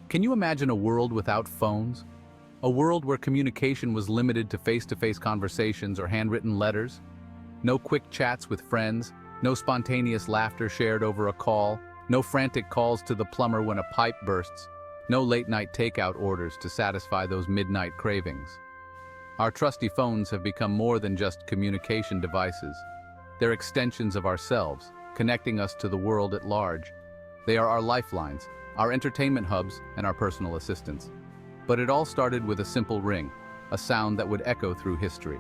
Can you imagine a world without phones? A world where communication was limited to face-to-face conversations or handwritten letters? No quick chats with friends, no spontaneous laughter shared over a call, no frantic calls to the plumber when a pipe bursts, no late-night takeout orders to satisfy those midnight cravings. Our trusty phones have become more than just communication devices. They're extensions of ourselves, connecting us to the world at large. They are our lifelines, our entertainment hubs, and our personal assistants. But it all started with a simple ring, a sound that would echo through history.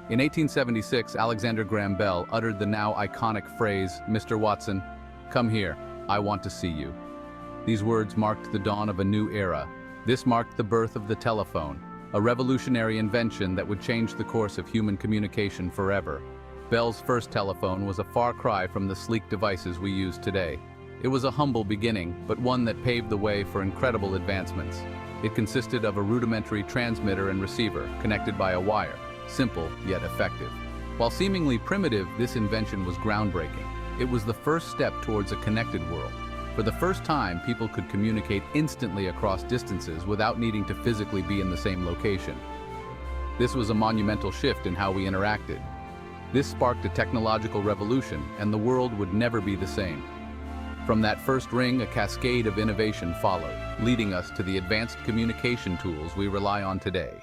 In 1876, Alexander Graham Bell uttered the now iconic phrase, "Mr. Watson, come here, I want to see you." These words marked the dawn of a new era. This marked the birth of the telephone, a revolutionary invention that would change the course of human communication forever. Bell's first telephone was a far cry from the sleek devices we use today. It was a humble beginning, but one that paved the way for incredible advancements. It consisted of a rudimentary transmitter and receiver connected by a wire, simple yet effective. While seemingly primitive, this invention was groundbreaking. It was the first step towards a connected world. For the first time, people could communicate instantly across distances without needing to physically be in the same location. This was a monumental shift in how we interacted. This sparked a technological revolution, and the world would never be the same. From that first ring, a cascade of innovation followed, leading us to the advanced communication tools we rely on today.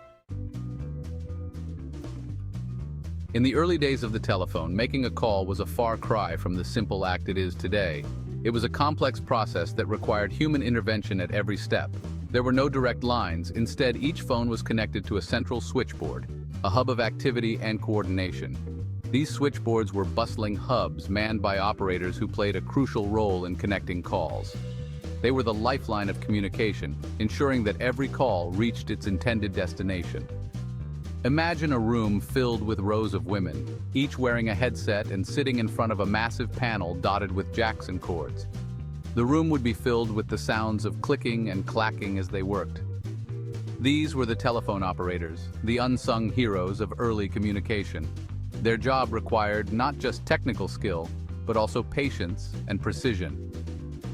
In the early days of the telephone, making a call was a far cry from the simple act it is today. It was a complex process that required human intervention at every step. There were no direct lines. Instead, each phone was connected to a central switchboard, a hub of activity and coordination. These switchboards were bustling hubs manned by operators who played a crucial role in connecting calls. They were the lifeline of communication, ensuring that every call reached its intended destination. Imagine a room filled with rows of women, each wearing a headset and sitting in front of a massive panel dotted with jacks and cords. The room would be filled with the sounds of clicking and clacking as they worked. These were the telephone operators, the unsung heroes of early communication. Their job required not just technical skill, but also patience and precision.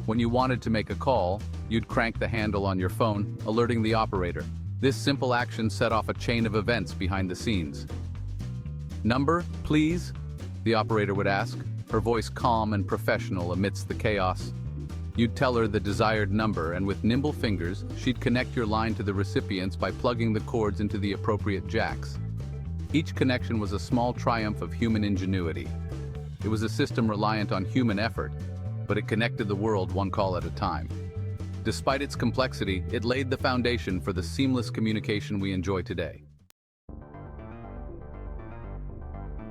When you wanted to make a call, you'd crank the handle on your phone, alerting the operator. This simple action set off a chain of events behind the scenes. "Number, please?" the operator would ask, her voice calm and professional amidst the chaos. You'd tell her the desired number, and with nimble fingers, she'd connect your line to the recipients by plugging the cords into the appropriate jacks. Each connection was a small triumph of human ingenuity. It was a system reliant on human effort, but it connected the world one call at a time. Despite its complexity, it laid the foundation for the seamless communication we enjoy today.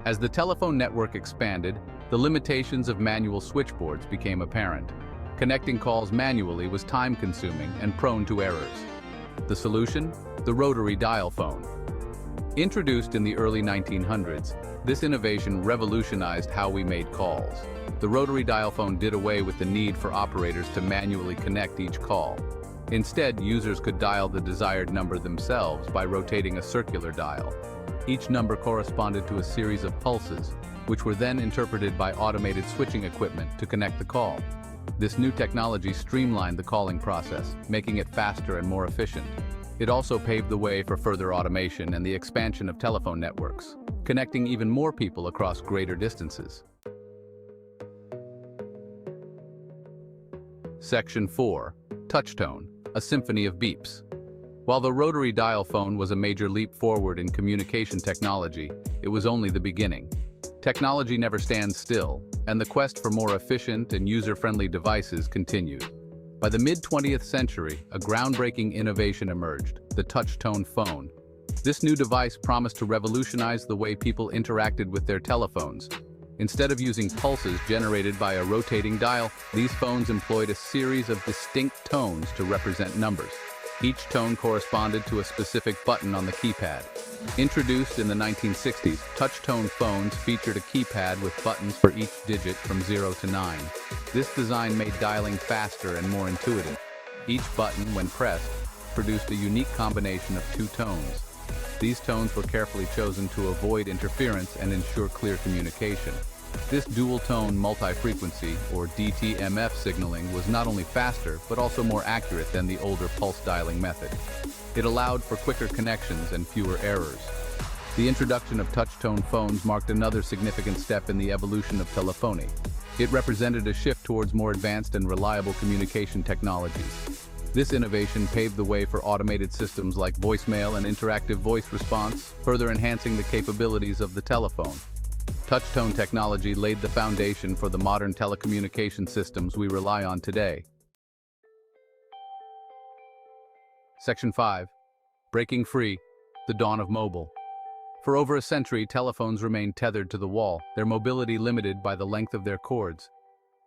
As the telephone network expanded, the limitations of manual switchboards became apparent. Connecting calls manually was time-consuming and prone to errors. The solution? The rotary dial phone. Introduced in the early 1900s, this innovation revolutionized how we made calls. The rotary dial phone did away with the need for operators to manually connect each call. Instead, users could dial the desired number themselves by rotating a circular dial. Each number corresponded to a series of pulses, which were then interpreted by automated switching equipment to connect the call. This new technology streamlined the calling process, making it faster and more efficient. It also paved the way for further automation and the expansion of telephone networks, connecting even more people across greater distances. Section 4. Touchtone, a symphony of beeps. While the rotary dial phone was a major leap forward in communication technology, it was only the beginning. Technology never stands still, and the quest for more efficient and user-friendly devices continued. By the mid-20th century, a groundbreaking innovation emerged, the touch-tone phone. This new device promised to revolutionize the way people interacted with their telephones. Instead of using pulses generated by a rotating dial, these phones employed a series of distinct tones to represent numbers. Each tone corresponded to a specific button on the keypad. Introduced in the 1960s, touch-tone phones featured a keypad with buttons for each digit from 0 to 9. This design made dialing faster and more intuitive. Each button, when pressed, produced a unique combination of two tones. These tones were carefully chosen to avoid interference and ensure clear communication. This dual-tone multi-frequency, or DTMF signaling, was not only faster, but also more accurate than the older pulse dialing method. It allowed for quicker connections and fewer errors. The introduction of touch-tone phones marked another significant step in the evolution of telephony. It represented a shift towards more advanced and reliable communication technologies. This innovation paved the way for automated systems like voicemail and interactive voice response, further enhancing the capabilities of the telephone. Touch-tone technology laid the foundation for the modern telecommunication systems we rely on today. Section 5. Breaking free, the dawn of mobile. For over a century, telephones remained tethered to the wall, their mobility limited by the length of their cords.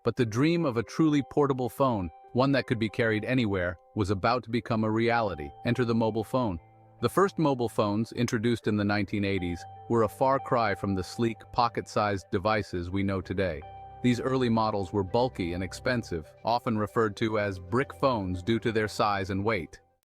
But the dream of a truly portable phone, one that could be carried anywhere, was about to become a reality. Enter the mobile phone. The first mobile phones, introduced in the 1980s, were a far cry from the sleek, pocket-sized devices we know today. These early models were bulky and expensive, often referred to as brick phones due to their size and weight.